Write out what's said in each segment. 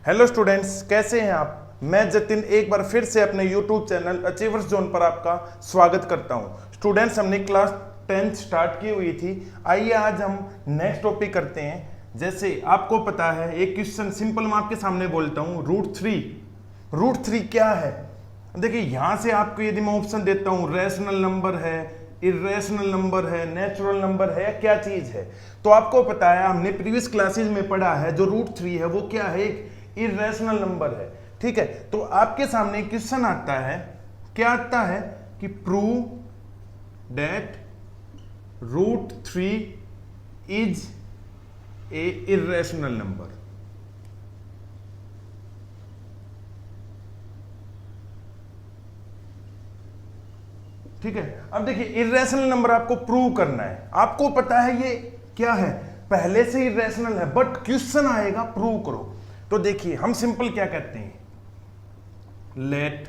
Hello students, कैसे हैं आप। मैं जतिन एक बार फिर से अपने यूट्यूब चैनल अचीवर्स जोन पर आपका स्वागत करता हूं। स्टूडेंट्स, हमने क्लास 10th स्टार्ट की हुई थी। आइए आज हम नेक्स्ट टॉपिक करते हैं। जैसे आपको पता है, एक क्वेश्चन सिंपल मैं आपके सामने बोलता हूं, रूट थ्री क्या है। देखिए यहां से आपको यदि मैं ऑप्शन देता हूं, रैशनल नंबर है, इरेशनल नंबर है, नेचुरल नंबर है, क्या चीज है, तो आपको पता है, हमने प्रीवियस क्लासेस में पढ़ा है, जो रूट थ्री है वो क्या है, एक इरेशनल नंबर है। ठीक है, तो आपके सामने क्वेश्चन आता है, क्या आता है कि prove that root three is a irrational number. ठीक है, अब देखिए इरेशनल नंबर आपको प्रूव करना है। आपको पता है ये क्या है, पहले से इरेशनल है, बट क्वेश्चन आएगा प्रूव करो। तो देखिए हम सिंपल क्या कहते हैं, लेट,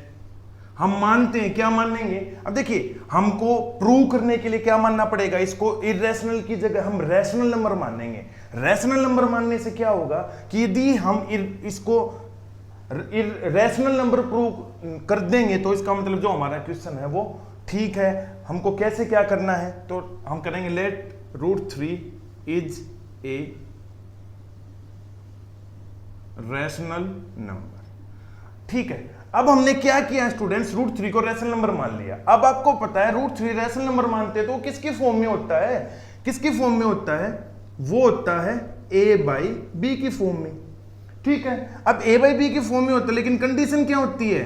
हम मानते हैं, क्या मानेंगे। अब देखिए हमको प्रूव करने के लिए क्या मानना पड़ेगा, इसको इरेशनल की जगह हम रैशनल नंबर मानेंगे। रैशनल नंबर मानने से क्या होगा कि यदि हम इसको रैशनल नंबर प्रूव कर देंगे तो इसका मतलब जो हमारा क्वेश्चन है वो ठीक है। हमको कैसे क्या करना है, तो हम करेंगे let root three is a rational number. ठीक है, अब हमने क्या किया स्टूडेंट्स, रूट थ्री को रैशनल नंबर मान लिया। अब आपको पता है रूट थ्री रैशनल नंबर मानते हैं तो किसकी फॉर्म में होता है, किसकी फॉर्म में होता है, वो होता है ए बाई बी की फॉर्म में। ठीक है, अब ए बाई बी की फॉर्म में होता है, लेकिन कंडीशन क्या होती है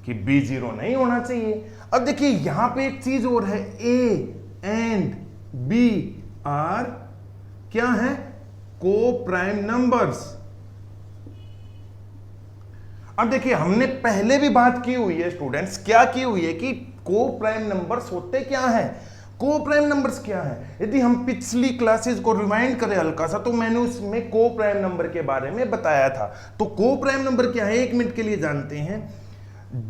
कि बी जीरो नहीं होना चाहिए। अब देखिए यहां पे एक चीज और है, ए एंड बी आर क्या है, को प्राइम नंबर्स। अब देखिए हमने पहले भी बात की हुई है स्टूडेंट्स, क्या की हुई है कि को प्राइम नंबर्स होते क्या है, को प्राइम नंबर्स क्या है। यदि हम पिछली क्लासेस को रिवाइंड करें हल्का सा, तो मैंने उसमें को प्राइम नंबर के बारे में बताया था। तो को प्राइम नंबर क्या है, एक मिनट के लिए जानते हैं।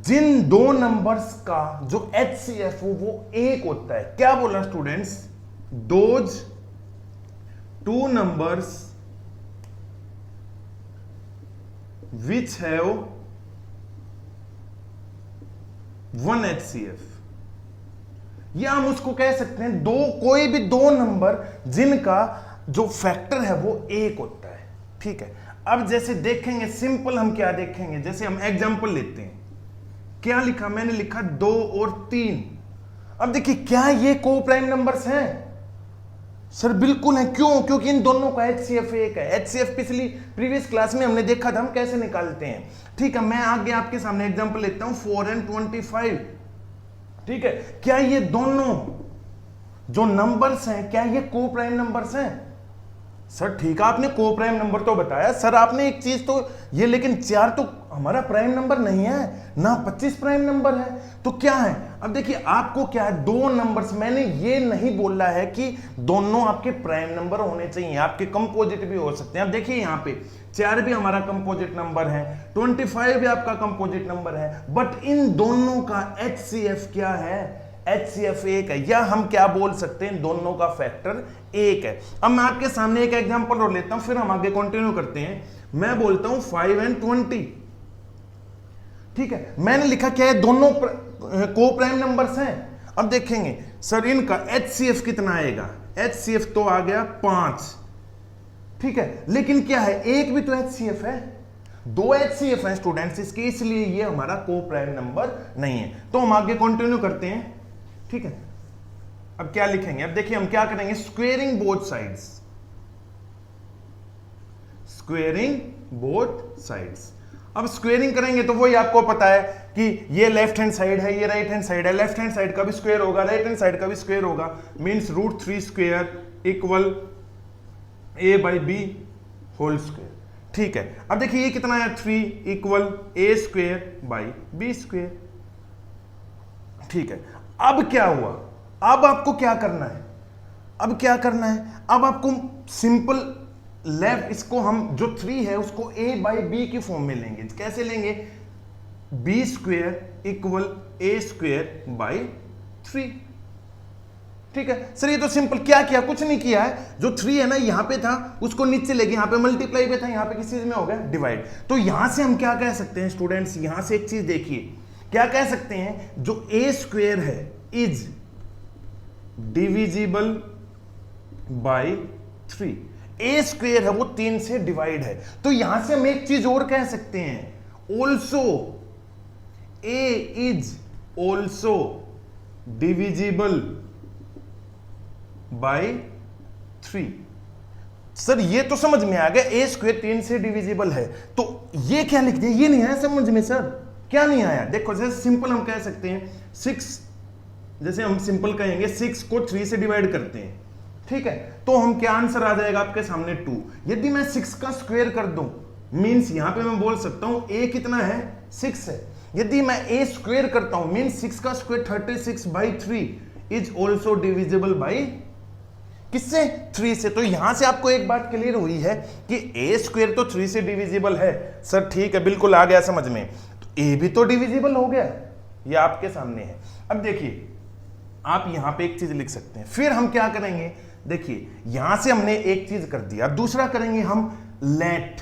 जिन दो नंबर्स का जो एचसीएफ हो वो एक होता है। क्या बोला students, those two numbers which have one HCF, या हम उसको कह सकते हैं कोई भी दो नंबर जिनका जो फैक्टर है वो एक होता है। ठीक है, अब जैसे देखेंगे सिंपल, हम क्या देखेंगे, जैसे हम एग्जांपल लेते हैं, क्या लिखा, मैंने लिखा 2 और 3। अब देखिए क्या ये को प्राइम नंबर्स हैं, सर बिल्कुल है। क्यों, क्योंकि इन दोनों का एचसीएफ एक है। एचसीएफ पिछली प्रीवियस क्लास में हमने देखा था हम कैसे निकालते हैं। ठीक है, मैं आगे आपके सामने एग्जांपल लेता हूं, 4 and 25। ठीक है, क्या ये दोनों जो नंबर्स हैं क्या ये को प्राइम नंबर्स हैं, सर ठीक है आपने को प्राइम नंबर तो बताया, सर आपने एक चीज तो ये, लेकिन 4 तो हमारा प्राइम नंबर नहीं है ना, 25 प्राइम नंबर है, तो क्या है। अब देखिए आपको क्या है, दो नंबर्स, मैंने ये नहीं बोला है कि दोनों आपके प्राइम नंबर होने चाहिए, आपके कंपोजिट भी हो सकते हैं। अब देखिए यहाँ पे 4 भी हमारा कंपोजिट नंबर है, 25 भी आपका कंपोजिट नंबर है, बट इन दोनों का एचसीएफ क्या है, एचसीएफ एक है, या हम क्या बोल सकते हैं, दोनों का फैक्टर एक है। अब मैं आपके सामने एक एग्जांपल और लेता हूं, फिर हम आगे कंटिन्यू करते हैं। मैं बोलता हूं 5 and 20। ठीक है, मैंने लिखा क्या है, दोनों को प्राइम नंबर्स हैं। अब देखेंगे सर इनका एचसीएफ कितना आएगा, एचसीएफ तो आ गया 5। ठीक है, लेकिन क्या है, एक भी तो एचसीएफ है, 2 एचसीएफ है स्टूडेंट्स इसके, इसलिए ये हमारा को प्राइम नंबर नहीं है। तो हम आगे कंटिन्यू करते हैं। ठीक है, अब क्या लिखेंगे, अब देखिए हम क्या करेंगे, squaring both sides, squaring both sides. अब स्क्वेयरिंग करेंगे तो वही आपको पता है कि ये लेफ्ट हैंड साइड है, ये राइट हैंड साइड है, लेफ्ट हैंड साइड का भी स्क्वायर होगा, राइट हैंड साइड का भी स्क्वायर होगा, means root 3 square equal A by B whole square. ठीक है, अब देखिए ये कितना है, 3 equal A square by B square. ठीक है, अब क्या हुआ, अब आपको क्या करना है, अब क्या करना है, अब आपको सिंपल लेफ्ट, इसको हम जो 3 है उसको a बाई बी की फॉर्म में लेंगे। कैसे लेंगे, B square equal A square by 3। ठीक है सर, ये तो सिंपल, क्या किया, कुछ नहीं किया है। जो 3 है ना यहाँ पे था उसको नीचे लेके यहाँ पे मल्टीप्लाई पे था, यहाँ पे किस चीज में हो गया, डिवाइड। तो यहां से हम क्या कह सकते हैं स्टूडेंट्स, यहां से एक चीज देखिए, क्या कह सकते हैं, जो ए स्क्वेयर है is divisible by 3। A square है वो 3 से डिवाइड है। तो यहां से हम एक चीज और कह सकते हैं, also a is also divisible by 3। Sir ये तो समझ में आ गया, ए स्क्वेयर 3 से डिविजिबल है, तो ये क्या लिख दिया, ये नहीं आया समझ में सर, क्या नहीं आया। देखो जैसे सिंपल हम कह सकते हैं 6, जैसे हम सिंपल कहेंगे 6 को 3 से डिवाइड करते हैं, ठीक है, तो हम क्या आंसर आ जाएगा आपके सामने 2। यदि मैं 6 का स्क्वायर कर दूं, मींस यहां पे मैं बोल सकता हूं a कितना है, 6 है। यदि मैं a स्क्वायर करता हूं, मींस 6 का square 36/3 is also divisible by किससे, 3 से। तो यहां से आपको एक बात क्लियर हुई है कि a स्क्वायर तो 3 से डिविजिबल है। सर ठीक है, बिल्कुल आ गया समझ में, तो a भी तो डिविजिबल हो गया, ये आपके सामने है। अब देखिए आप यहां पे एक चीज लिख सकते हैं, फिर हम क्या करेंगे, देखिए यहां से हमने एक चीज कर दिया, अब दूसरा करेंगे हम, लेट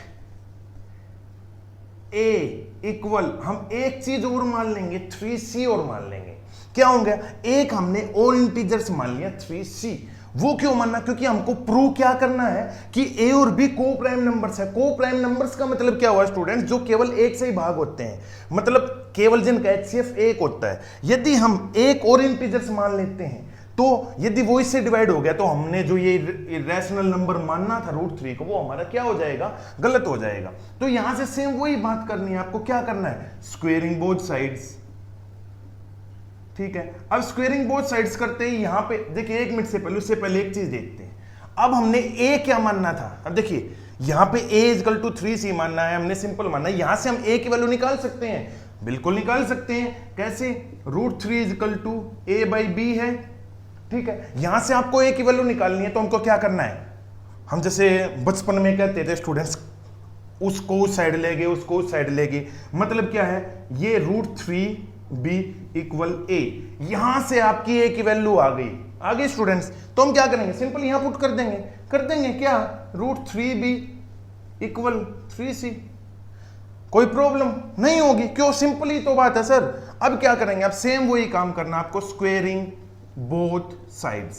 a इक्वल, हम एक चीज और मान लेंगे, 3c और मान लेंगे। क्या होंगे, एक हमने और इंटीजर्स मान लिया 3c। वो क्यों मानना, क्योंकि हमको प्रूव क्या करना है कि a और b को प्राइम नंबर्स है। को प्राइम नंबर्स का मतलब क्या हुआ स्टूडेंट्स, जो केवल एक से ही भाग होते हैं, मतलब केवल जिनका HCF एक होता है। यदि हम एक और इंटीजर्स मान लेते हैं, तो यदि वो इससे डिवाइड हो गया, तो हमने जो ये रैशनल नंबर मानना था √3 को, वो हमारा क्या हो जाएगा, गलत हो जाएगा। तो यहां से सेम वही बात करनी है, आपको क्या करना है, स्क्वेयरिंग बोथ साइड्स, ठीक है। अब स्क्वेयरिंग बोथ साइड्स करते ही यहां पे देखिए, 1 मिनट से पहले, उससे पहले एक चीज देखते हैं। अब हमने a क्या मानना था, अब देखिए यहां पे a इक्वल टू 3c मानना है, हमने सिंपल मानना है। यहां से हम a की वैल्यू निकाल सकते हैं, बिल्कुल निकाल सकते हैं। कैसे, √3 इक्वल टू a/b है, ठीक है। यहां से आपको a की वैल्यू निकालनी है, तो हमको क्या करना है, हम जैसे बचपन में कहते थे स्टूडेंट्स, उसको उस साइड ले गए, उसको उस साइड ले गए, मतलब क्या है, ये √3b इक्वल a। यहां से आपकी a की वैल्यू आ गई स्टूडेंट्स। तो हम क्या करेंगे, सिंपल यहां पुट कर देंगे क्या, √3b इक्वल 3c। कोई प्रॉब्लम नहीं होगी, क्यों, सिंपल ही तो बात है सर। अब क्या करेंगे, अब सेम वही काम करना आपको, स्क्वेयरिंग बोथ साइड्स।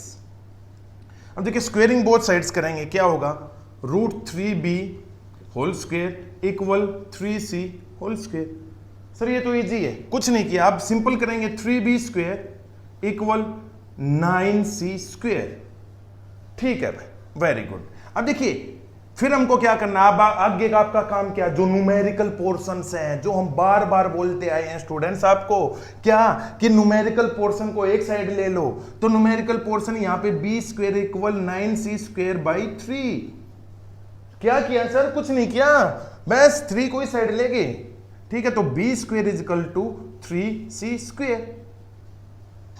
अब देखिए स्क्वेयरिंग बोथ साइड्स करेंगे, क्या होगा, √3b whole square equal 3c whole square. Sir ये तो इजी है, कुछ नहीं किया, आप सिंपल करेंगे 3b square equal 9c square, ठीक है भाई, वेरी गुड। अब देखिए फिर हमको क्या करना, अब आगे का आपका काम क्या, जो न्यूमेरिकल पोर्शंस हैं, जो हम बार बार बोलते आए हैं स्टूडेंट्स आपको, क्या कि न्यूमेरिकल पोर्शन को एक साइड ले लो, तो न्यूमेरिकल पोर्शन यहां पे b square equal 9c square by 3। क्या किया सर, कुछ नहीं किया, बस 3 को ही साइड ले गए, ठीक है। तो b square is equal to 3c square,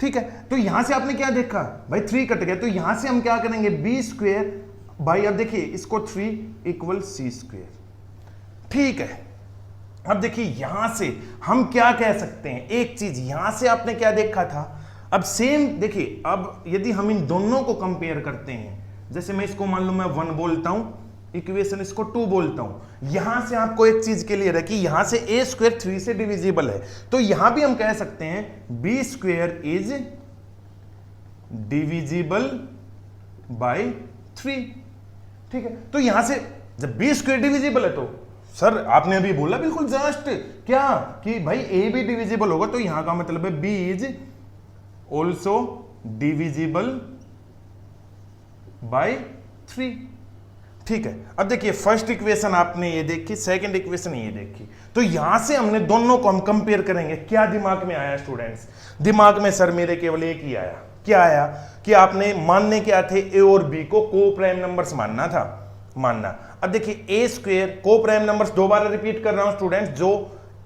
ठीक है। तो यहां से आपने क्या देखा भाई, 3 कट गया, तो यहां से हम क्या करेंगे, b स्क्वेयर भाई, अब देखिए इसको 3 इक्वल c स्क्वेयर, ठीक है। अब देखिए यहां से हम क्या कह सकते हैं, एक चीज यहां से आपने क्या देखा था, अब सेम देखिए, अब यदि हम इन दोनों को कंपेयर करते हैं, जैसे मैं इसको मान लो मैं 1 बोलता हूं, इक्वेशन इसको 2 बोलता हूं, यहां से आपको एक चीज क्लियर है कि यहां से a स्क्वेयर 3 से डिविजिबल है, तो यहां भी हम कह सकते हैं b square is divisible by 3, ठीक है। तो यहां से जब b स्क्वेयर डिविजिबल है, तो सर आपने अभी बोला बिल्कुल जस्ट क्या कि भाई a भी डिविजिबल होगा, तो यहां का मतलब है b is also divisible by 3, ठीक है। अब देखिए फर्स्ट इक्वेशन आपने ये देखी, सेकंड इक्वेशन ये देखी, तो यहां से हमने दोनों को हम कंपेयर करेंगे। क्या दिमाग में आया स्टूडेंट्स, दिमाग में सर मेरे केवल एक ही आया, क्या आया कि आपने मानने क्या थे, a और b को को प्राइम नंबर्स मानना था, मानना। अब देखिए a स्क्वेयर को प्राइम नंबर्स, दोबारा रिपीट कर रहा हूं स्टूडेंट्स, जो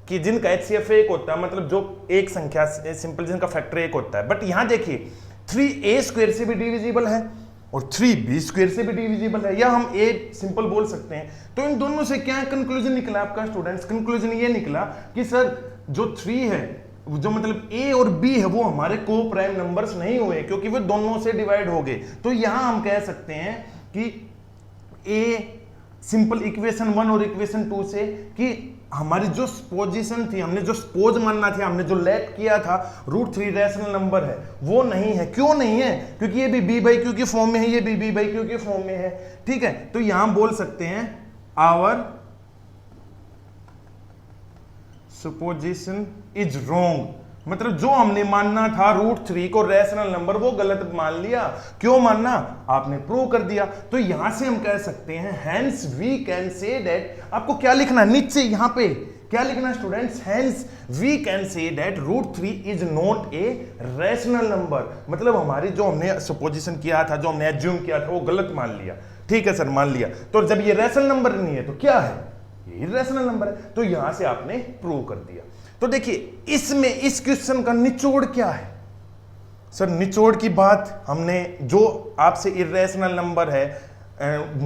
कि जिनका HCF एक होता है, मतलब जो एक संख्या सिंपल जिनका फैक्टर एक होता है। बट यहां देखिए 3a स्क्वेयर से भी डिविजिबल है और 3b स्क्वेयर से भी डिविजिबल है, या हम a सिंपल बोल सकते हैं। तो इन दोनों से क्या कंक्लूजन निकला आपका स्टूडेंट्स, कंक्लूजन ये निकला कि सर जो 3 है जो मतलब ए और बी है वो हमारे को प्राइम नंबर्स नहीं हुए क्योंकि वो दोनों से डिवाइड हो गए। तो यहां हम कह सकते हैं कि ए सिंपल इक्वेशन 1 और इक्वेशन 2 से कि हमारी जो पोजीशन थी, हमने जो सपोज मानना था, हमने जो लेट किया था √3 रैशनल नंबर है, वो नहीं है। क्यों नहीं है? क्योंकि ये भी बी बाई क्यू की फॉर्म में है, ये भी बी बाई क्यू की फॉर्म में है। ठीक है, तो यहां बोल सकते हैं आवर सुपोजिशन इज रॉन्ग, मतलब जो हमने मानना था √3 को रैशनल नंबर वो गलत मान लिया। क्यों मानना? आपने प्रूव कर दिया। तो यहां से हम कह सकते हैं hence we can say that, आपको क्या लिखना है नीचे यहां पे क्या लिखना है students? Hence we can say that √3 is not a rational number, मतलब हमारी जो हमने सपोजिशन किया था, जो हमने एज्यूम किया था वो गलत मान लिया। ठीक है सर, मान लिया। तो जब ये रैशनल नंबर नहीं है तो क्या है? ये इर्रेशनल नंबर है। तो यहां से आपने प्रूव कर दिया। तो देखिए इसमें इस क्वेश्चन का निचोड़ क्या है सर? निचोड़ की बात हमने जो आपसे इर्रेशनल नंबर है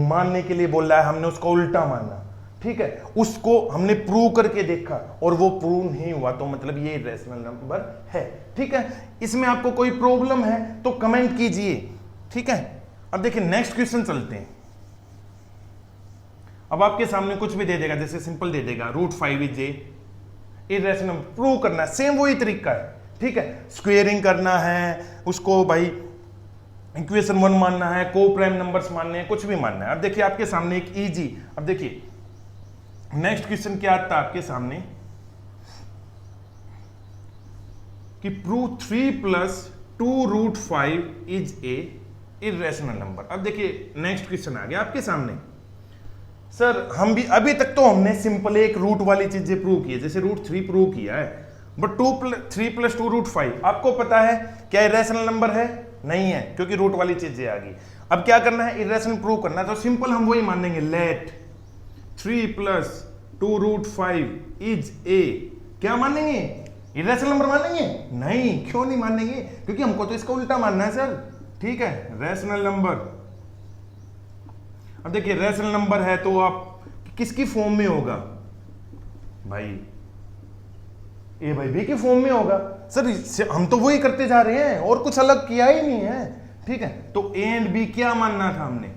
मानने के लिए बोल रहा है, हमने उसको उल्टा माना। ठीक है, उसको हमने प्रूव करके देखा और वो प्रूव नहीं हुआ, तो मतलब ये इर्रेशनल नंबर है। ठीक है, इसमें आपको कोई प्रॉब्लम है तो कमेंट कीजिए। ठीक है, अब देखिए नेक्स्ट क्वेश्चन चलते हैं। अब आपके सामने कुछ भी दे देगा, जैसे सिंपल दे देगा √5 इज ए इर्रेशनल, प्रूव करना है, सेम वही तरीका है। ठीक है, स्क्वेयरिंग करना है उसको, भाई इक्वेशन 1 मानना है, को प्राइम नंबर्स मानने हैं, कुछ भी मानना है। अब देखिए आपके सामने एक इजी, अब देखिए नेक्स्ट क्वेश्चन क्या आता है आपके सामने कि prove 3 + 2√5 is a irrational number. अब देखिए नेक्स्ट क्वेश्चन आ गया आपके सामने। सर हम भी अभी तक तो हमने सिंपल एक रूट वाली चीजें प्रूव की है, जैसे √3 प्रूव किया है, बट 3 + 2√5 आपको पता है क्या इर्रेशनल नंबर है? नहीं है, क्योंकि रूट वाली चीजें आ गई। अब क्या करना है? इर्रेशनल प्रूव करना है, तो सिंपल हम वही मानेंगे, लेट 3 + 2√5 इज ए, क्या मानेंगे? इर्रेशनल नंबर मानेंगे? नहीं। क्यों नहीं मानेंगे? क्योंकि हमको तो इसका उल्टा मानना है सर। ठीक है, रैशनल नंबर। अब देखिए रैशनल नंबर है तो आप किसकी फॉर्म में होगा? भाई ए बाई बी की फॉर्म में होगा। सर हम तो वही करते जा रहे हैं और कुछ अलग किया ही नहीं है। ठीक है, तो ए एंड बी क्या मानना था हमने?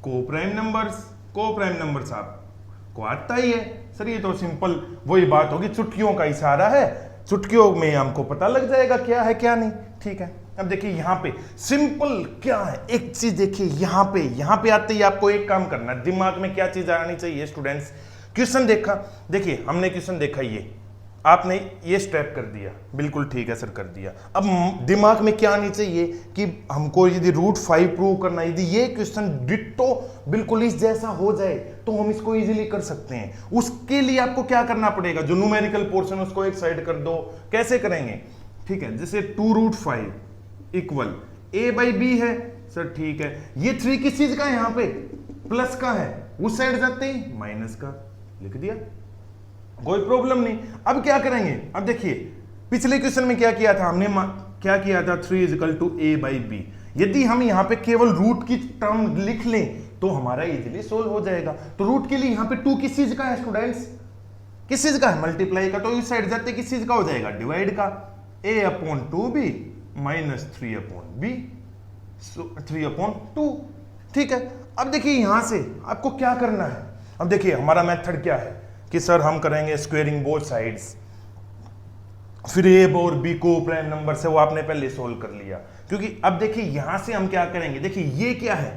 को प्राइम नंबर्स। को प्राइम नंबर्स आपको आता ही है सर, ये तो सिंपल वही बात होगी, चुटकियों का इशारा है, चुटकियों में हमको पता लग जाएगा क्या है क्या नहीं। ठीक है, अब देखिए यहां पे सिंपल क्या है, एक चीज देखिए यहां पे आते ही आपको एक काम करना है, दिमाग में क्या चीज आनी चाहिए स्टूडेंट्स? क्वेश्चन देखा, देखिए हमने क्वेश्चन देखा, ये आपने ये स्टेप कर दिया, बिल्कुल ठीक है सर कर दिया। अब दिमाग में क्या आनी चाहिए कि हमको यदि √5 प्रूव करना, यदि ये क्वेश्चन डिट्टो बिल्कुल इस जैसा हो जाए तो हम इसको इजीली कर सकते हैं। उसके लिए आपको क्या करना पड़ेगा? जो न्यूमेरिकल पोर्शन उसको एक साइड कर दो। कैसे करेंगे? ठीक है, जैसे 2√5 इक्वल a बाई बी है सर, ठीक है, ये 3 किस चीज का है? यहां पे प्लस का है, उस साइड जाते ही माइनस का लिख दिया, कोई प्रॉब्लम नहीं। अब क्या करेंगे? अब देखिए पिछले क्वेश्चन में क्या किया था हमने, क्या किया था? 3 = a बाई बी। यदि हम यहां पे केवल रूट की टर्म लिख लें तो हमारा इजीली सोल्व हो जाएगा। तो रूट के लिए यहां पे 2 किस चीज का है स्टूडेंट्स? किस चीज का है? मल्टीप्लाई का। तो इस साइड जाते किस चीज का हो जाएगा? डिवाइड का। a/2b -3/b 3/2। ठीक है, अब देखिए यहां से आपको क्या करना है? अब देखिए हमारा मेथड क्या है कि सर हम करेंगे स्क्वेयरिंग बोथ साइड्स, फिर ए और बी को प्राइम नंबर से, वो आपने पहले सोल्व कर लिया। क्योंकि अब देखिए यहां से हम क्या करेंगे, देखिए ये क्या है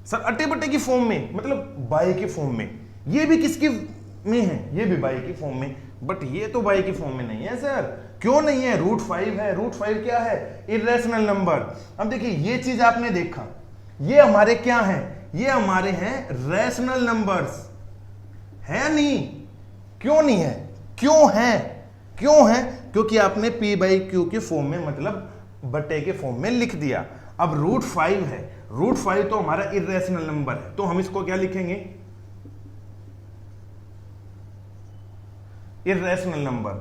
सर? अट्टे बट्टे की फॉर्म में, मतलब बाई की फॉर्म में। ये भी किसकी में है? ये भी बाई की फॉर्म में, बट ये तो बाई की फॉर्म में नहीं है सर। क्यों नहीं है? √5 है। √5 क्या है? Irrational number. अब देखिए ये चीज आपने देखा, ये हमारे क्या है? ये हमारे हैं रैशनल नंबर्स, है नहीं? क्यों नहीं है? क्यों है? क्यों है? क्योंकि आपने p/q की फॉर्म में, मतलब बटे के फॉर्म में लिख दिया। अब √5 है, √5 तो हमारा इर्रेशनल नंबर है, तो हम इसको क्या लिखेंगे? Irrational number.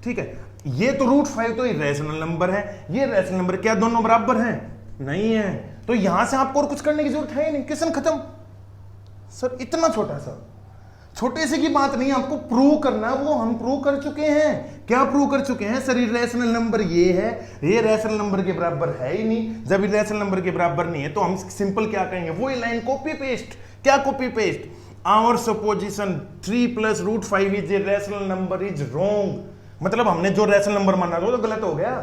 ठीक है, ये तो √5 तो इर्रेशनल नंबर है, ये रैशनल नंबर, क्या दोनों बराबर हैं? नहीं है। तो यहां से आपको और कुछ करने की जरूरत है ही नहीं, क्वेश्चन खत्म सर। इतना छोटा सा छोटे से की बात नहीं, आपको प्रूव करना, वो हम प्रूव कर चुके हैं। क्या प्रूव कर चुके हैं सर? इरेशनल नंबर ये है, ये रैशनल नंबर के बराबर है ही नहीं। जब इरेशनल नंबर के बराबर नहीं है तो हम सिंपल क्या कहेंगे, वही लाइन कॉपी पेस्ट। क्या copy paste? Our supposition 3 + √5 is a rational number is wrong. मतलब हमने जो रैशनल नंबर माना था तो गलत हो गया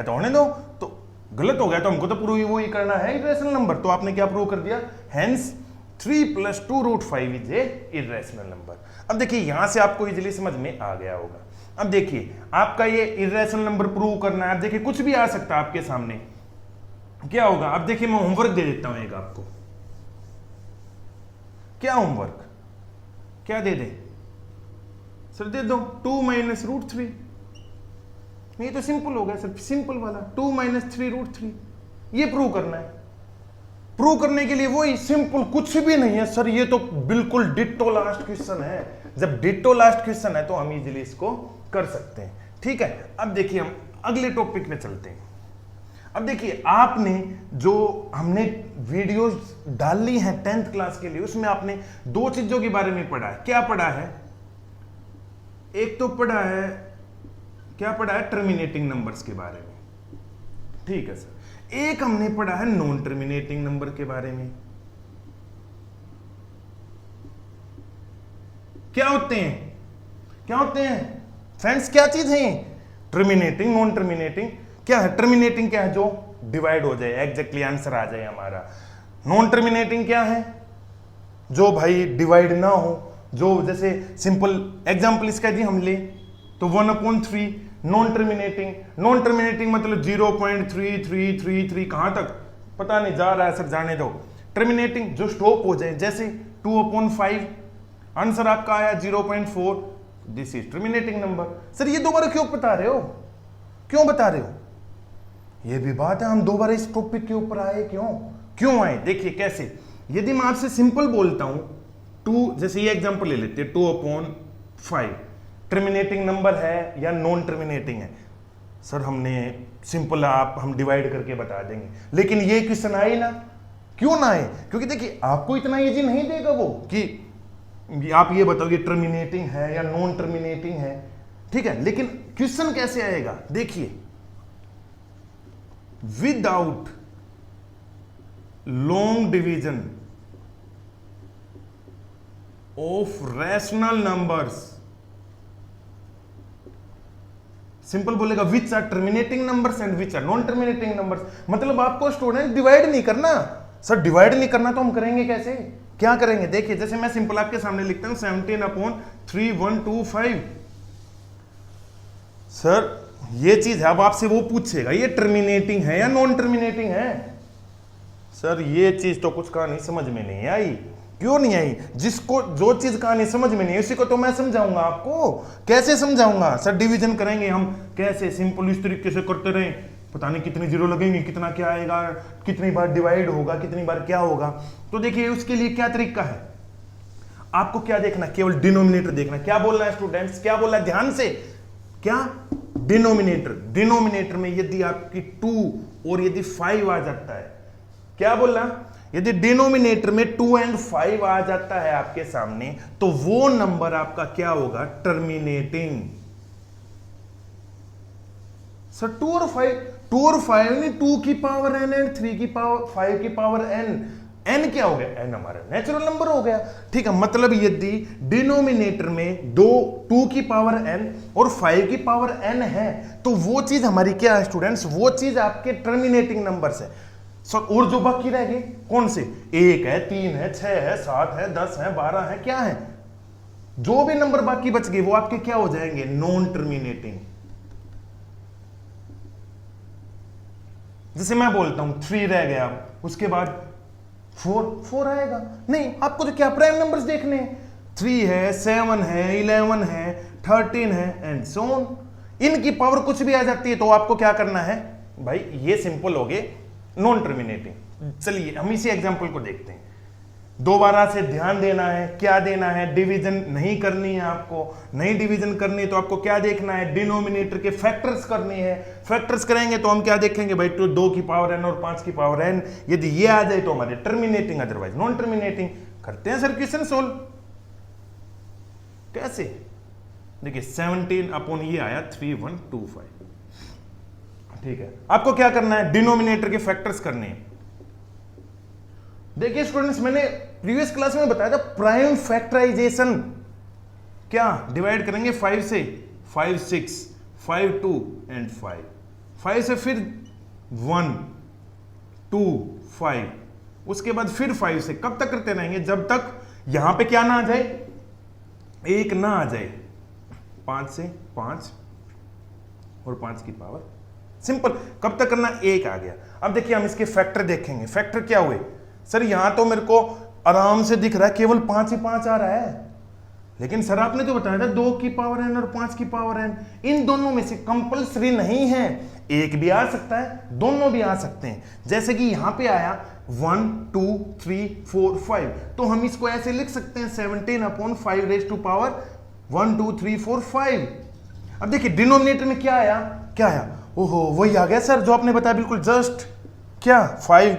तो होने दो, तो गलत हो गया तो हमको तो प्रूव वही करना है, इरेशनल नंबर। तो आपने क्या प्रूव कर दिया? Hence 3 + 2√5 is a irrational number. अब देखिए यहां से आपको इजीली समझ में आ गया होगा। अब देखिए आपका ये इरेशनल नंबर प्रूव करना है। अब देखिए कुछ भी आ सकता है आपके सामने, क्या होगा? अब देखिए मैं होमवर्क दे देता हूं एक आपको। क्या होमवर्क? क्या दे दे सर? दे दो 2 - √3। ये तो सिंपल हो गया सर, सिंपल वाला 2 - 3√3। ये प्रूव करना है। प्रूव करने के लिए वही सिंपल, कुछ भी नहीं है सर, ये तो बिल्कुल डिट्टो लास्ट क्वेश्चन है। जब डिट्टो लास्ट क्वेश्चन है तो हम इजीली इसको कर सकते हैं। ठीक है, अब देखिए हम अगले टॉपिक पे चलते हैं। अब देखिए आपने जो हमने वीडियोस डाली हैं 10th क्लास के लिए, उसमें आपने दो चीजों के बारे में पढ़ा है। क्या पढ़ा है? एक तो पढ़ा है, क्या पढ़ा है? टर्मिनेटिंग नंबर्स के बारे में। ठीक है सर। एक हमने पढ़ा है नॉन टर्मिनेटिंग नंबर के बारे में। क्या होते हैं? क्या होते हैं फ्रेंड्स? क्या चीज है? Terminating, non terminating. क्या है टर्मिनेटिंग? क्या है? जो डिवाइड हो जाए, एग्जैक्टली आंसर आ जाए हमारा। नॉन टर्मिनेटिंग क्या है? जो भाई डिवाइड ना हो, जो जैसे सिंपल एग्जांपल इसका जी हम ले तो 1/3। नॉन टर्मिनेटिंग, नॉन टर्मिनेटिंग मतलब 0.3333 कहां तक पता नहीं जा रहा है सर, जाने दो। टर्मिनेटिंग जो स्टॉप हो जाए, जैसे 2/5। आंसर आपका आया 0.4। This is terminating number. Sir ये दोबारा क्यों बता रहे हो? क्यों बता रहे हो? ये भी बात है, हम दोबारा इस टॉपिक के ऊपर आए क्यों आए? देखिए कैसे, यदि मैं आपसे सिंपल बोलता हूं 2, जैसे ये एग्जांपल ले लेते हैं 2/5, टर्मिनेटिंग नंबर है या नॉन टर्मिनेटिंग है? सर हमने सिंपल हम डिवाइड करके बता देंगे, लेकिन ये क्वेश्चन आए ना, क्यों ना आए? क्योंकि देखिए आपको इतना इजी नहीं देगा वो कि आप ये बताओ ये टर्मिनेटिंग है या नॉन टर्मिनेटिंग है। ठीक है, लेकिन क्वेश्चन कैसे आएगा? देखिए, without long division of rational numbers, simple बोलेगा which are terminating numbers and which are non terminating numbers. मतलब आपको स्टूडेंट डिवाइड नहीं करना। सर डिवाइड नहीं करना तो हम करेंगे कैसे? क्या करेंगे? देखिए जैसे मैं सिंपल आपके सामने लिखता हूं 17/3125। सर ये चीज है, अब आपसे वो पूछेगा ये टर्मिनेटिंग है या नॉन टर्मिनेटिंग है? सर ये चीज तो कुछ कहानी समझ में नहीं आई। क्यों नहीं आई? जिसको जो चीज कहानी समझ में नहीं है उसी को तो मैं समझाऊंगा आपको। कैसे समझाऊंगा? सर डिवीजन करेंगे हम, कैसे? सिंपल इस तरीके से करते रहे, पता नहीं कितने जीरो लगेंगे, कितना क्या आएगा, कितनी बार डिवाइड होगा, कितनी बार क्या होगा। तो देखिए उसके लिए क्या तरीका है, आपको क्या देखना? केवल डिनोमिनेटर देखना। क्या बोल रहा है स्टूडेंट्स? क्या बोल रहा है? ध्यान से। क्या? डिनोमिनेटर। डिनोमिनेटर में यदि आपकी 2 और यदि 5 आ जाता है, क्या बोल रहा? यदि डिनोमिनेटर में 2 और 5 आ जाता है आपके सामने, तो वो नंबर आपका क्या होगा? टर्मिनेटिंग। सर 2 और 5 नहीं, 2 की पावर n एंड 3 की पावर 5 की पावर n। n क्या हो गया? n हमारा नेचुरल नंबर हो गया। ठीक है, मतलब यदि डिनोमिनेटर में 2 की पावर n और 5 की पावर n है, तो वो चीज हमारी क्या है स्टूडेंट्स? वो चीज आपके टर्मिनेटिंग नंबर्स है। सर और जो बाकी रह गए कौन से? 1 है, 3 है, 6 है, 7 है, 10 है, 12 है, क्या है? जो भी नंबर बाकी बच गए वो आपके क्या हो जाएंगे? Non terminating. जैसे मैं बोलता हूं 3 रह गया, उसके बाद 4 आएगा नहीं। आपको तो क्या प्राइम नंबर्स देखने हैं? 3 है, 7 है, 11 है, 13 है एंड सो ऑन। इनकी पावर कुछ भी आ जाती है तो आपको क्या करना है भाई? ये सिंपल हो गए नॉन टर्मिनेटिंग। चलिए हम इसी एग्जांपल को देखते हैं। दोबारा से ध्यान देना है, क्या देना है? डिवीजन नहीं करनी है आपको। नहीं डिवीजन करनी है तो आपको क्या देखना है? डिनोमिनेटर के फैक्टर्स करने हैं। फैक्टर्स करेंगे तो हम क्या देखेंगे भाई? तो 2 की पावर n और 5 की पावर n, यदि ये आ जाए तो हमारे टर्मिनेटिंग, अदरवाइज नॉन टर्मिनेटिंग। करते हैं सर क्वेश्चन सोल्व। कैसे? देखिए 17 अपॉन ये आया 3125। ठीक है, आपको क्या करना है? डिनोमिनेटर के फैक्टर्स करने हैं। देखिए स्टूडेंट्स, मैंने प्रीवियस क्लास में बताया था प्राइम फैक्टराइजेशन क्या डिवाइड करेंगे 5 से, 5 6 5 2 एंड 5 से फिर 1 2 5, उसके बाद फिर 5 से। कब तक करते रहेंगे? जब तक यहां पे क्या ना आ जाए, 1 ना आ जाए। 5 से 5 और 5 की पावर, सिंपल। कब तक करना? 1 आ गया। अब देखिए हम इसके फैक्टर देखेंगे। फैक्टर क्या हुए? सर यहां तो मेरे को आराम से दिख रहा है केवल 5 ही 5 आ रहा है, लेकिन सर आपने तो बताया था 2 की पावर n और 5 की पावर n, इन दोनों में से कंपलसरी नहीं है, एक भी आ सकता है, दोनों भी आ सकते हैं। जैसे कि यहां पे आया 1 2 3 4 5, तो हम इसको ऐसे लिख सकते हैं 17 अपॉन 5 रेज टू पावर 1 2 3 4 5। अब देखिए डिनोमिनेटर में क्या आया? क्या आया? ओहो, वही आ गया सर जो आपने बताया, बिल्कुल जस्ट क्या 5।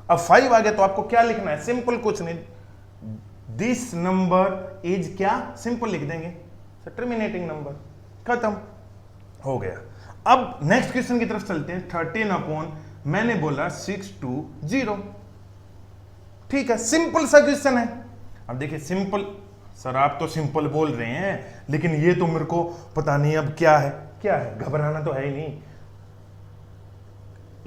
अब 5 आ गया तो आपको क्या लिखना है? सिंपल, कुछ नहीं, दिस नंबर इज क्या, सिंपल लिख देंगे टर्मिनेटिंग नंबर, खत्म हो गया। अब नेक्स्ट क्वेश्चन की तरफ चलते हैं। 13 अपॉन मैंने बोला 620। ठीक है, सिंपल सा क्वेश्चन है। अब देखिए सिंपल, सर आप तो सिंपल बोल रहे हैं, लेकिन ये तो मेरे को पता नहीं अब क्या है। क्या है? घबराना तो है ही नहीं।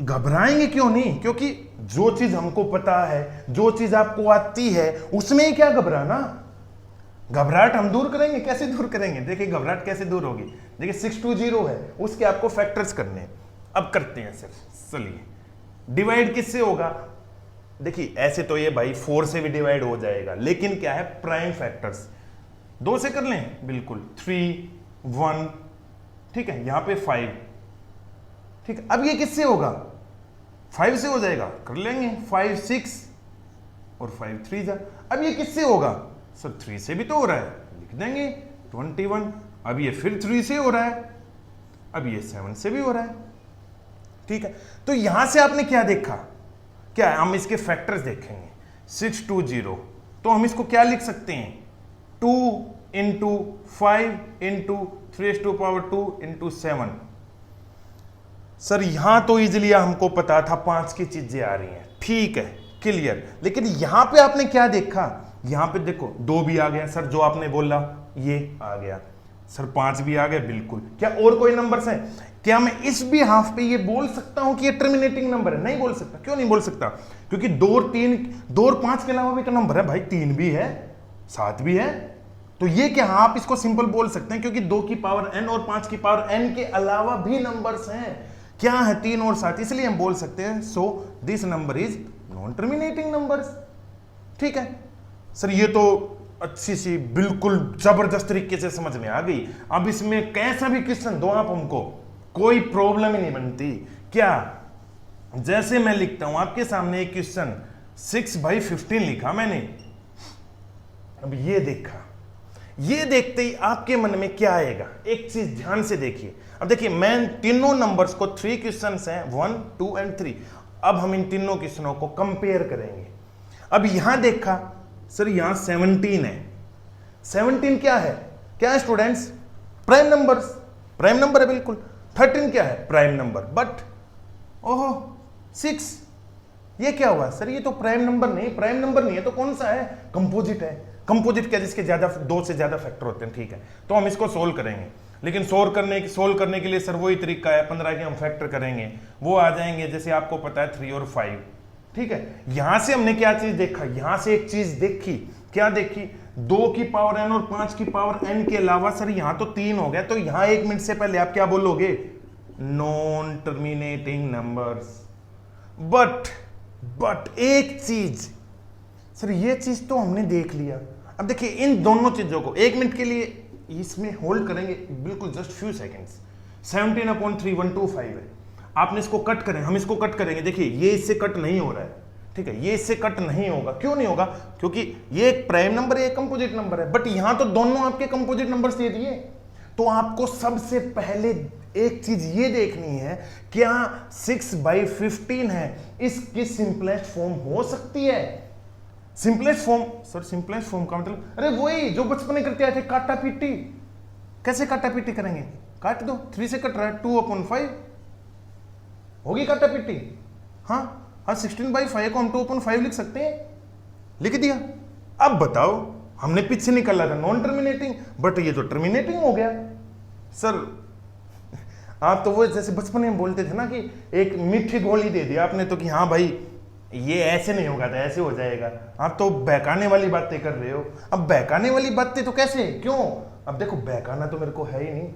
घबराएंगे क्यों नहीं? क्योंकि जो चीज हमको पता है, जो चीज आपको आती है, उसमें ही क्या घबराना। घबराहट हम दूर करेंगे। कैसे दूर करेंगे? देखिए घबराहट कैसे दूर होगी। देखिए 620 है, उसके आपको फैक्टर्स करने हैं। अब करते हैं सर, चलिए। डिवाइड किससे होगा? देखिए ऐसे तो ये भाई 4 से भी डिवाइड हो जाएगा, लेकिन क्या है, प्राइम फैक्टर्स 2 से कर लें, बिल्कुल 3 1, ठीक है, यहां पे 5, ठीक है। अब ये किससे होगा? 5 से हो जाएगा, कर लेंगे 5 6 और 5 3 जा। अब ये किससे होगा? सर 3 से भी तो हो रहा है, लिख देंगे 21। अब ये फिर 3 से हो रहा है, अब ये 7 से भी हो रहा है, ठीक है। तो यहां से आपने क्या देखा? क्या है? हम इसके फैक्टर्स देखेंगे। 620, तो हम इसको क्या लिख सकते हैं? 2 इंटू 5 इंटू 3⁻², इंटू 7। सर यहां तो इजिली हमको पता था 5 की चीजें आ रही हैं, ठीक है, क्लियर। लेकिन यहां पे आपने क्या देखा? यहां पे देखो 2 भी आ गया सर, जो आपने बोला ये आ गया। सर 5 भी आ गया, बिल्कुल। क्या और कोई नंबर्स हैं? क्या मैं इस भी हाफ पे ये बोल सकता हूं कि ये टर्मिनेटिंग नंबर है? नहीं बोल सकता। क्यों नहीं बोल सकता? क्योंकि 2 और 3, 2 और 5 के अलावा भी तो नंबर है भाई, 3 भी है, 7 भी है। तो ये क्या, आप इसको सिंपल बोल सकते हैं, क्योंकि 2 की पावर n और 5 की पावर n के अलावा भी नंबर्स हैं। क्या है? 3 और 7, इसलिए हम बोल सकते हैं so this number is non terminating numbers, ठीक है। सर ये तो अच्छी सी बिल्कुल जबरदस्त तरीके से समझ में आ गई। अब इसमें कैसा भी क्वेश्चन दो आप हमको, कोई प्रॉब्लम ही नहीं बनती। क्या? जैसे मैं लिखता हूं आपके सामने एक क्वेश्चन, 6/15 लिखा मैंने। अब ये देखा, ये देखते ही आपके मन में क्या आएगा? एक चीज ध्यान से देखिए। अब देखिए मैं तीनों नंबर्स को, 3 क्वेश्चंस हैं, 1 2 एंड 3। अब हम इन तीनों क्वेश्चनों को कंपेयर करेंगे। अब यहां देखा सर, यहां 17 है। 17 क्या है? क्या है students? Prime numbers, prime number है बिल्कुल। 13 क्या है? Prime number. बट ओहो 6, ये क्या हुआ? सर ये तो प्राइम नंबर नहीं, प्राइम नंबर नहीं है तो कौन सा है? कंपोजिट है। कंपोजिट क्या? जिसके ज्यादा 2 से ज्यादा फैक्टर होते हैं, ठीक है। तो हम इसको सोल्व करेंगे, लेकिन सोल्व करने के लिए सर वही तरीका है, 15 के हम फैक्टर करेंगे, वो आ जाएंगे जैसे आपको पता है 3 और 5, ठीक है। यहां से हमने क्या चीज देखा? यहां से एक चीज देखी। क्या देखी? 2 की पावर n और 5 की पावर n के अलावा सर यहां तो 3 हो गया, तो यहां 1 मिनट से पहले आप क्या बोलोगे? Non terminating numbers. बट एक चीज सर, ये चीज तो हमने देख लिया। अब देखिए इन दोनों चीजों को 1 मिनट के लिए इसमें होल्ड करेंगे, बिल्कुल जस्ट फ्यू सेकेंड्स। 17/3 है। आपने इसको कट करें, हम इसको कट करेंगे। देखिए ये इससे कट नहीं हो रहा है, ठीक है, ये इससे कट नहीं होगा। क्यों नहीं होगा? क्योंकि ये एक प्राइम नंबर है, एक कंपोजिट नंबर है। बट यहां तो दोनों आपके कंपोजिट नंबर्स दे दिए। तो आपको सबसे पहले एक चीज ये देखनी है, क्या 6/15 है, इसकी सिंपलेस्ट फॉर्म हो सकती है? Simplest form, sir simplest form का मतलब अरे वही जो बचपन में करते आए थे, काटा पीटी। कैसे काटा पीटी करेंगे? काट दो, 3 से कट रहा है, 2/5 होगी काटा पीटी। हाँ हाँ, 16/5 को हम 2/5 लिख सकते हैं, लिख दिया। अब बताओ, हमने पीछे निकाला था नॉन टर्मिनेटिंग, बट ये तो टर्मिनेटिंग हो गया। सर आप तो वो जैसे बचपन में बोलते थे ना कि एक मीठी गोली दे दिया आपने तो कि हाँ भाई ये ऐसे नहीं होगा था ऐसे हो जाएगा। आप तो बहकाने वाली बातें कर रहे हो। अब बहकाने वाली बातें तो कैसे, क्यों? अब देखो बहकाना तो मेरे को है ही नहीं,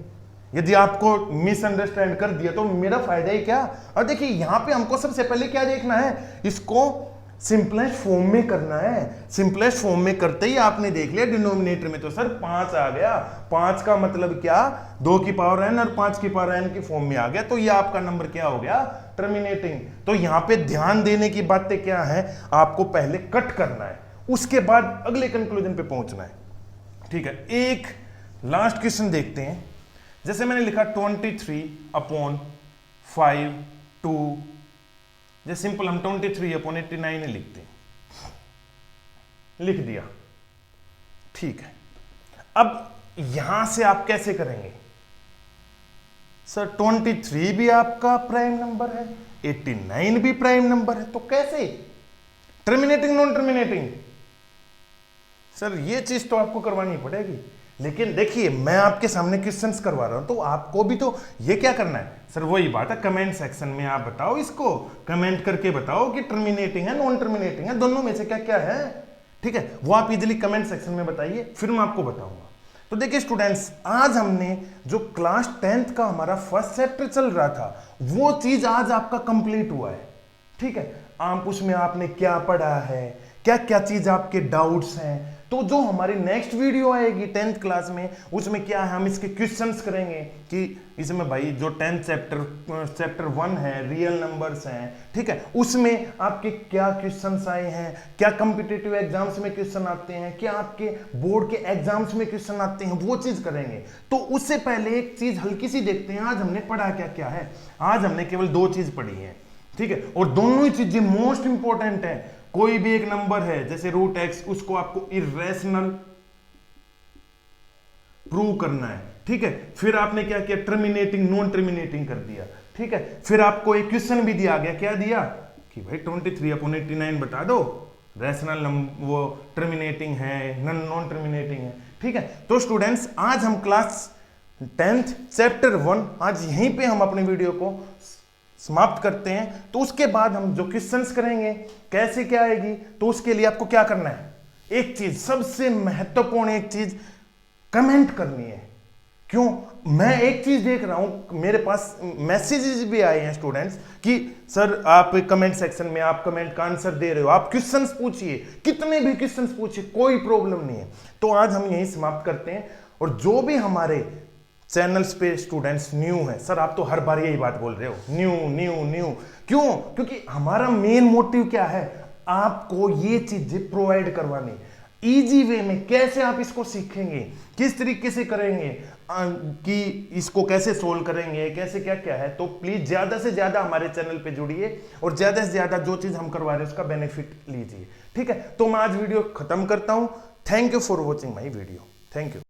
यदि आपको मिसअंडरस्टैंड कर दिया तो मेरा फायदा ही क्या। और देखिए यहाँ पे हमको सबसे पहले क्या देखना है, इसको सिंपलेस्ट फॉर्म में करना है। सिंपलेस्ट फॉर्म में करते ही आपने देख लिया डिनोमिनेटर में तो सर 5 आ गया। 5 का मतलब क्या, 2 की पावर n और 5 की पावर n की फॉर्म में आ गया, तो ये आपका नंबर क्या हो गया, टर्मिनेटिंग। तो यहां पे ध्यान देने की बातें क्या है, आपको पहले कट करना है, उसके बाद अगले कंक्लूजन पे पहुंचना है। ठीक है, एक लास्ट क्वेश्चन देखते हैं। जैसे मैंने लिखा 23/5/2, जैसे सिंपल हम 23/89 लिखते हैं, लिख दिया। ठीक है, अब यहां से आप कैसे करेंगे? सर 23 भी आपका प्राइम नंबर है, 89 भी प्राइम नंबर है, तो कैसे? Terminating non terminating? सर ये चीज तो आपको करवानी पड़ेगी, लेकिन देखिए मैं आपके सामने क्वेश्चंस करवा रहा हूं तो आपको भी तो ये क्या करना है। सर वही बात है, कमेंट सेक्शन में आप बताओ, इसको कमेंट करके बताओ कि टर्मिनेटिंग है नॉन टर्मिनेटिंग है, दोनों में से क्या क्या है। ठीक है, वो आप इजीली कमेंट सेक्शन में बताइए, फिर मैं आपको बताऊंगा। तो देखिए स्टूडेंट्स, आज हमने जो क्लास 10th का हमारा फर्स्ट चैप्टर चल रहा था वो चीज आज आपका कंप्लीट हुआ है। ठीक है, आप उसमें आपने क्या पढ़ा है, क्या क्या चीज आपके डाउट्स हैं, तो जो हमारी नेक्स्ट वीडियो आएगी 10th क्लास में उसमें क्या है, हम इसके क्वेश्चंस करेंगे कि इसमें भाई जो 10th चैप्टर 1 है रियल नंबर्स हैं, ठीक है, उसमें आपके क्या क्वेश्चंस आए हैं, क्या कॉम्पिटिटिव एग्जाम्स में क्वेश्चन आते हैं, क्या आपके बोर्ड के एग्जाम्स में क्वेश्चन आते हैं, वो चीज करेंगे। तो उससे पहले एक चीज हल्की सी देखते हैं, आज हमने पढ़ा क्या क्या है। आज हमने केवल 2 चीज पढ़ी है, ठीक है, और दोनों ही चीजें मोस्ट इंपॉर्टेंट है। कोई भी एक नंबर है जैसे √x, उसको आपको इरेशनल प्रूव करना है। ठीक है, फिर आपने क्या किया, टर्मिनेटिंग नॉन टर्मिनेटिंग कर दिया। ठीक है, फिर आपको एक क्वेश्चन भी दिया गया, क्या दिया कि भाई 23/89 बता दो, रैशनल वो टर्मिनेटिंग है नॉन टर्मिनेटिंग है। ठीक है, तो स्टूडेंट्स आज हम क्लास 10th चैप्टर 1 आज यहीं पे हम अपने वीडियो को समाप्त करते हैं। तो उसके बाद हम जो क्वेश्चंस करेंगे कैसे क्या आएगी, तो उसके लिए आपको क्या करना है, एक चीज सबसे महत्वपूर्ण एक चीज कमेंट करनी है। क्यों? मैं एक चीज देख रहा हूं, मेरे पास मैसेजेस भी आए हैं स्टूडेंट्स कि सर आप कमेंट सेक्शन में आप कमेंट का आंसर दे रहे हो, आप क्वेश्चंस पूछिए, कितने भी क्वेश्चंस पूछिए, कोई प्रॉब्लम नहीं है। तो आज हम यही समाप्त करते हैं। और जो भी हमारे चैनल्स पे स्टूडेंट्स न्यू है, सर आप तो हर बार यही बात बोल रहे हो, न्यू न्यू न्यू, क्यों? क्योंकि हमारा मेन मोटिव क्या है, आपको ये चीजें प्रोवाइड करवानी, इजी वे में कैसे आप इसको सीखेंगे, किस तरीके से करेंगे, कि इसको कैसे सोल्व करेंगे, कैसे क्या क्या है। तो प्लीज ज्यादा से ज्यादा हमारे चैनल पे जुड़िए और ज्यादा से ज्यादा जो चीज हम करवा रहे हैं उसका बेनिफिट लीजिए। ठीक है, तो मैं आज वीडियो खत्म करता हूं। Thank you for watching my video, thank you.